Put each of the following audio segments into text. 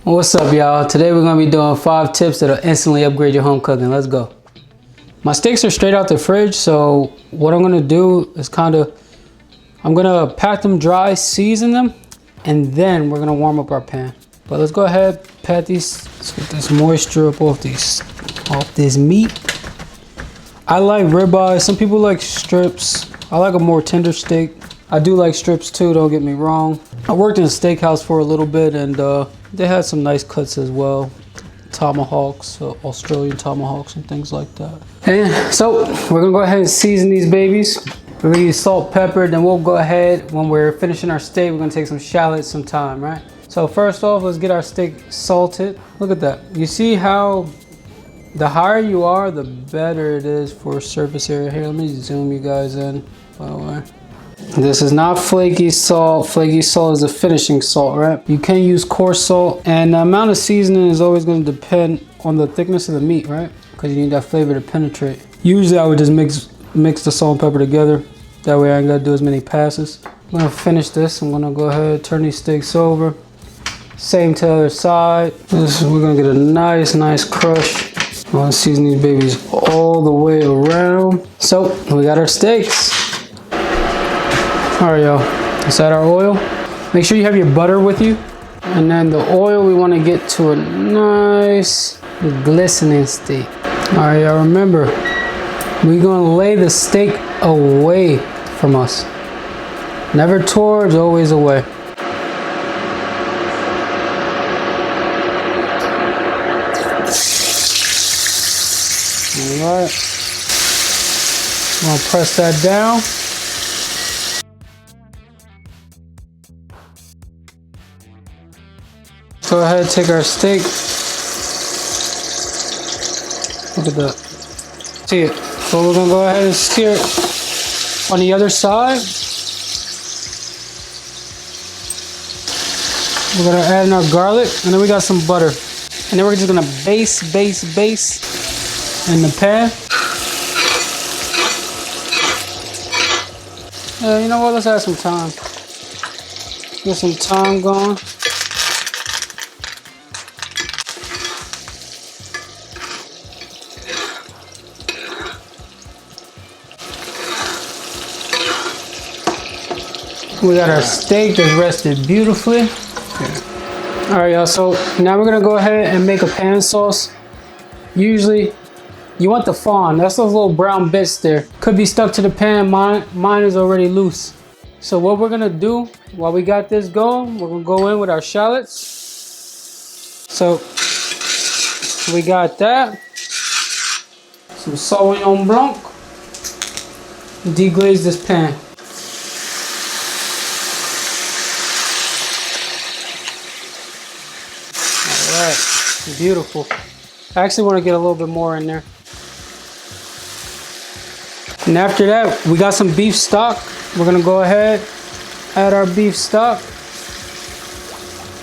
What's up, y'all? Today we're gonna be doing 5 tips that'll instantly upgrade your home cooking. Let's go. My steaks are straight out the fridge, so what I'm gonna do is I'm gonna pack them dry, season them, and then we're gonna warm up our pan. But let's go ahead, let's get this moisture up off this meat. I like ribeye. Some people like strips. I like a more tender steak. I do like strips too, don't get me wrong. I worked in a steakhouse for a little bit and they had some nice cuts as well. Tomahawks, Australian tomahawks and things like that. And so we're gonna go ahead and season these babies. We're gonna use salt, pepper, then we'll go ahead, when we're finishing our steak, we're gonna take some shallots, some thyme, right? So first off, let's get our steak salted. Look at that. You see how the higher you are, the better it is for surface area. Here, let me zoom you guys in, by the way. This is not flaky salt. Flaky salt is the finishing salt, right? You can use coarse salt, and the amount of seasoning is always going to depend on the thickness of the meat, right? Because you need that flavor to penetrate. Usually I would just mix the salt and pepper together. That way I ain't got to do as many passes. I'm going to finish this. I'm going to go ahead, turn these steaks over. Same to the other side. We're going to get a nice crush. I'm going to season these babies all the way around. So we got our steaks. All right, y'all, let's add our oil. Make sure you have your butter with you. And then the oil, we want to get to a nice glistening state. All right, y'all, remember, we're going to lay the steak away from us. Never towards, always away. All right, I'm going to press that down. Go ahead, take our steak. Look at that. See it. So we're gonna go ahead and sear it on the other side. We're gonna add in our garlic, and then we got some butter. And then we're just gonna baste in the pan. Yeah, you know what? Let's add some thyme. Get some thyme going. We got our steak that's rested beautifully. All right, y'all, so now we're gonna go ahead and make a pan sauce. Usually, you want the fond. That's those little brown bits there. Could be stuck to the pan, mine is already loose. So what we're gonna do, while we got this going, we're gonna go in with our shallots. So, we got that. Some Sauvignon Blanc. Deglaze this pan. Alright, beautiful. I actually want to get a little bit more in there. And after that, we got some beef stock. We're going to go ahead, add our beef stock.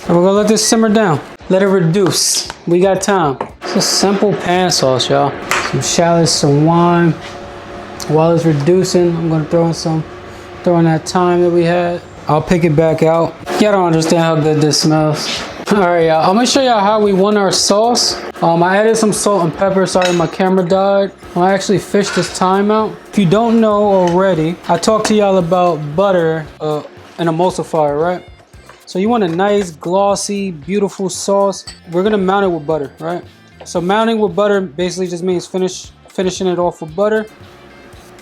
And we're going to let this simmer down. Let it reduce. We got time. It's a simple pan sauce, y'all. Some shallots, some wine. While it's reducing, I'm going to throw in that thyme that we had. I'll pick it back out. Y'all don't understand how good this smells. Alright, y'all, I'm gonna show y'all how we want our sauce. I added some salt and pepper. Sorry, my camera died. I actually fished this thyme out. If you don't know already, I talked to y'all about butter and emulsifier, right? So you want a nice, glossy, beautiful sauce. We're gonna mount it with butter, right? So mounting with butter basically just means finishing it off with butter.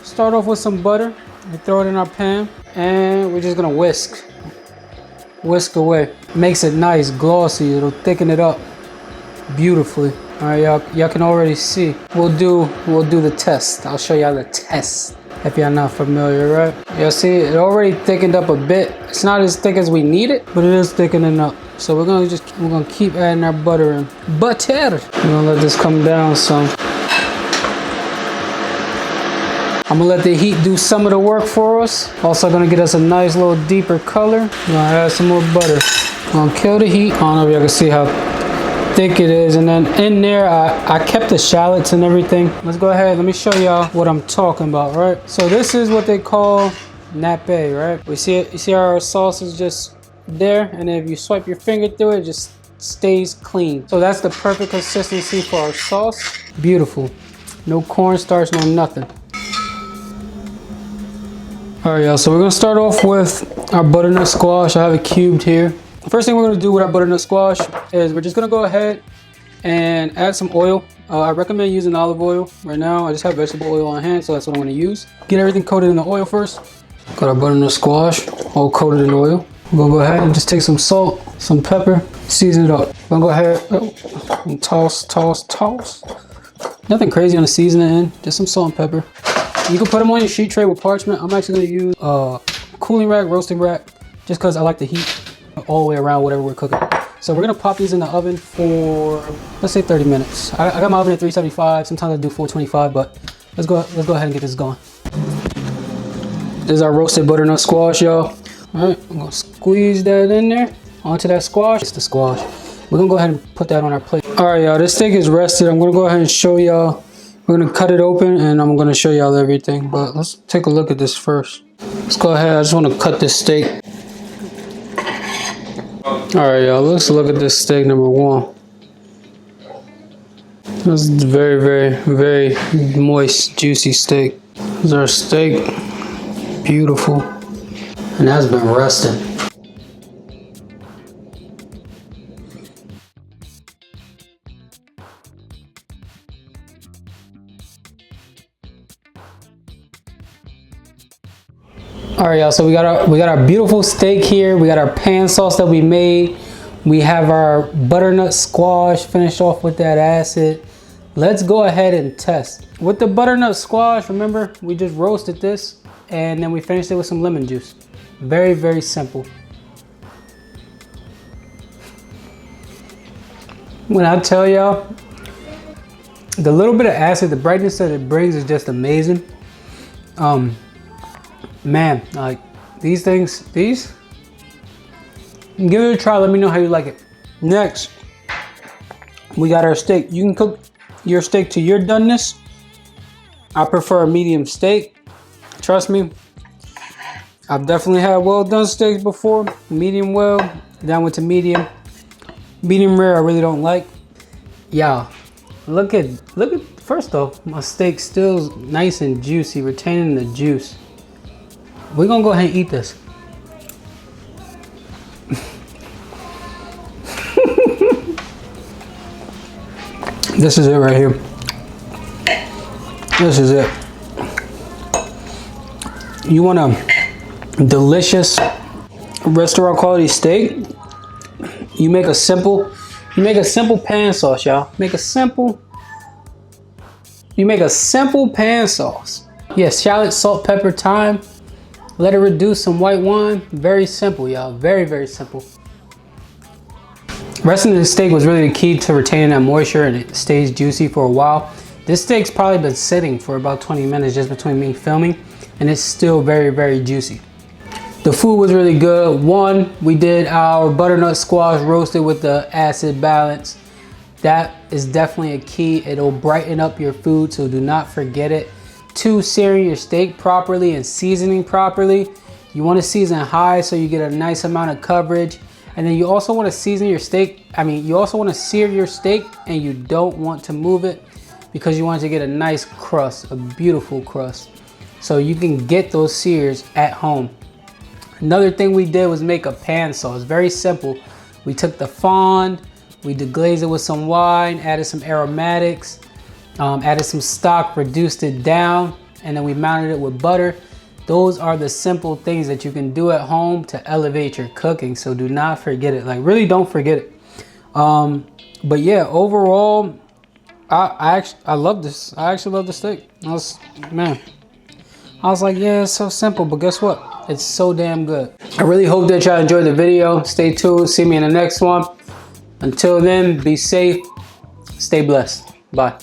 Start off with some butter and throw it in our pan, and we're just gonna whisk away. Makes it nice, glossy. It'll thicken it up beautifully. All right, y'all can already see. We'll do the test. I'll show y'all the test if y'all not familiar, right? Y'all see it already thickened up a bit. It's not as thick as we need it, but it is thickening up. So we're gonna keep adding our butter in. Butter. We're gonna let this come down some. I'm gonna let the heat do some of the work for us. Also gonna get us a nice little deeper color. I'm gonna add some more butter. I'm gonna kill the heat. I don't know if y'all can see how thick it is. And then in there, I kept the shallots and everything. Let's go ahead, let me show y'all what I'm talking about, right? So this is what they call nappe, right? We see it, you see how our sauce is just there, and then if you swipe your finger through it, it just stays clean. So that's the perfect consistency for our sauce. Beautiful. No cornstarch, no nothing. All right, y'all, so we're gonna start off with our butternut squash. I have it cubed here. The first thing we're gonna do with our butternut squash is we're just gonna go ahead and add some oil. I recommend using olive oil. Right now, I just have vegetable oil on hand, so that's what I'm gonna use. Get everything coated in the oil first. Got our butternut squash all coated in oil. We're gonna go ahead and just take some salt, some pepper, season it up. I'm gonna go ahead and toss. Nothing crazy on the seasoning end, just some salt and pepper. You can put them on your sheet tray with parchment. I'm actually gonna use a cooling rack, roasting rack, just cause I like the heat all the way around whatever we're cooking. So we're gonna pop these in the oven for, let's say 30 minutes. I got my oven at 375. Sometimes I do 425, but let's go ahead and get this going. This is our roasted butternut squash, y'all. All right, I'm gonna squeeze that in there onto that squash. It's the squash. We're gonna go ahead and put that on our plate. All right, y'all, this steak is rested. I'm gonna go ahead and show y'all. We're gonna cut it open and I'm gonna show y'all everything, but let's take a look at this first. Let's go ahead, I just wanna cut this steak. All right, y'all, let's look at this steak number one. This is very, very, very moist, juicy steak. This is our steak, beautiful. And that's been resting. All right, y'all, so we got our beautiful steak here. We got our pan sauce that we made. We have our butternut squash finished off with that acid. Let's go ahead and test. With the butternut squash, remember, we just roasted this and then we finished it with some lemon juice. Very, very simple. When I tell y'all, the little bit of acid, the brightness that it brings is just amazing. Man, like these things, give it a try. Let me know how you like it. Next, we got our steak. You can cook your steak to your doneness. I prefer a medium steak. Trust me, I've definitely had well done steaks before. Medium well, then I went to medium. Medium rare, I really don't like. Yeah, look at. First off, my steak still nice and juicy, retaining the juice. We're gonna go ahead and eat this. This is it right here. This is it. You want a delicious restaurant quality steak? You make a simple pan sauce, y'all. You make a simple pan sauce. Yes, shallot, salt, pepper, thyme. Let it reduce some white wine. Very simple, y'all. Very, very simple. Resting the steak was really the key to retaining that moisture and it stays juicy for a while. This steak's probably been sitting for about 20 minutes just between me filming and it's still very, very juicy. The food was really good. One, we did our butternut squash roasted with the acid balance. That is definitely a key. It'll brighten up your food, so do not forget it. 2, searing your steak properly and seasoning properly. You want to season high so you get a nice amount of coverage. And then you also want to season your steak. You also want to sear your steak and you don't want to move it because you want to get a nice crust, a beautiful crust. So you can get those sears at home. Another thing we did was make a pan sauce. Very simple. We took the fond, we deglazed it with some wine, added some aromatics, added some stock, reduced it down, and then we mounted it with butter. Those are the simple things that you can do at home to elevate your cooking. So do not forget it. Like, really don't forget it. But yeah, overall, I love this. I actually love the steak. I was like, yeah, it's so simple, but guess what? It's so damn good. I really hope that y'all enjoyed the video. Stay tuned. See me in the next one. Until then, be safe. Stay blessed. Bye.